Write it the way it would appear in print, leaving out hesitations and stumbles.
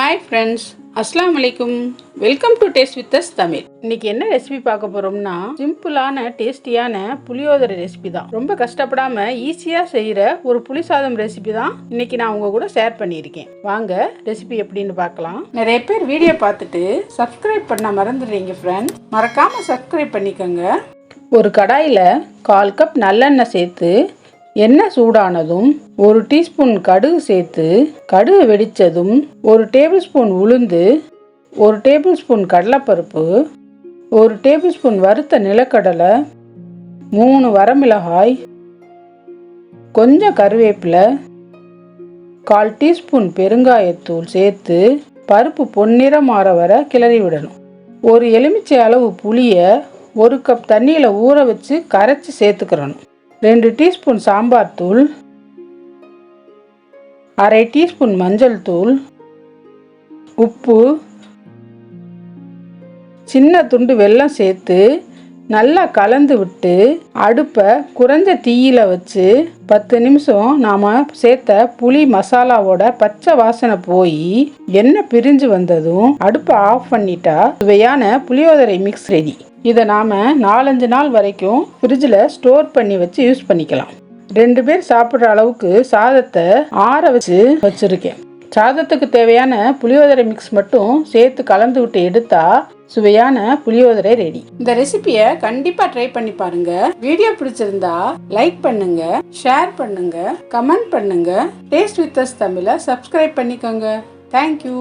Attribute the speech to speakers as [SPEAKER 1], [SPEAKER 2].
[SPEAKER 1] Hi friends, அஸ்ஸலாமு அலைக்கும். Welcome to taste with us Tamil. இன்னைக்கு என்ன ரெசிபி பார்க்க போறோம்னா, சிம்பிளான டேஸ்டியான புளியோதரை ரெசிபி தான். ரொம்ப கஷ்டப்படாம ஈஸியா செய்யற ஒரு புளி சாதம் ரெசிபி தான் இன்னைக்கு நான் உங்க கூட ஷேர் பண்ணியிருக்கேன். வாங்க ரெசிபி எப்படின்னு பார்க்கலாம். நிறைய பேர் வீடியோ பார்த்துட்டு சப்ஸ்கிரைப் பண்ண மறந்துடுறீங்க ஃப்ரெண்ட்ஸ். மறக்காம சப்ஸ்கிரைப் பண்ணிக்கோங்க. ஒரு கடாயில் 1/4 கப் நல்லெண்ணெய் சேர்த்து எண்ணெய் சூடானதும் 1 டீஸ்பூன் கடுகு சேர்த்து கடுகு வெடித்ததும் 1 டேபிள் ஸ்பூன் உளுந்து, 1 டேபிள் ஸ்பூன் கடலைப்பருப்பு, 1 டேபிள் ஸ்பூன் வறுத்த நிலக்கடலை, 3 வரமிளகாய், கொஞ்சம் கருவேப்பிலை, 1/4 டீஸ்பூன் பெருங்காயத்தூள் சேர்த்து பருப்பு பொன்னிறம் மாற வர கிளறி விடணும். ஒரு எலுமிச்சை அளவு புளியை 1 கப் தண்ணியில் ஊற வச்சு கரைச்சி சேர்த்துக்கிறணும். 2 டீஸ்பூன் சாம்பார் தூள், 1/2 டீஸ்பூன் மஞ்சள் தூள், உப்பு, சின்ன துண்டு வெல்லம் சேர்த்து நல்லா கலந்து விட்டு அடுப்பை குறைஞ்ச தீயில வச்சு 10 நிமிஷம் நாம் சேர்த்த புளி மசாலாவோட பச்சை வாசனை போய் எண்ணெய் பிரிஞ்சு வந்ததும் அடுப்பை ஆஃப் பண்ணிட்டா சுவையான புளியோதரை மிக்ஸ் ரெடி. இதை நாம் 4-5 நாள் வரைக்கும் ஃப்ரிட்ஜில் ஸ்டோர் பண்ணி வச்சு யூஸ் பண்ணிக்கலாம். 2 பேர் சாப்பிட்ற அளவுக்கு சாதத்தை ஆற வச்சு வச்சுருக்கேன். சாதத்துக்கு தேவையான புளியோதரை மிக்ஸ் மட்டும் சேர்த்து கலந்து விட்டு எடுத்தா சுவையான புளியோதரை ரெடி. இந்த ரெசிபியை கண்டிப்பாக ட்ரை பண்ணி பாருங்க. வீடியோ பிடிச்சிருந்தா லைக் பண்ணுங்க, ஷேர் பண்ணுங்க, கமெண்ட் பண்ணுங்க. டேஸ்ட் வித் அஸ் தமிழை சப்ஸ்கிரைப் பண்ணிக்கோங்க. தேங்க்யூ.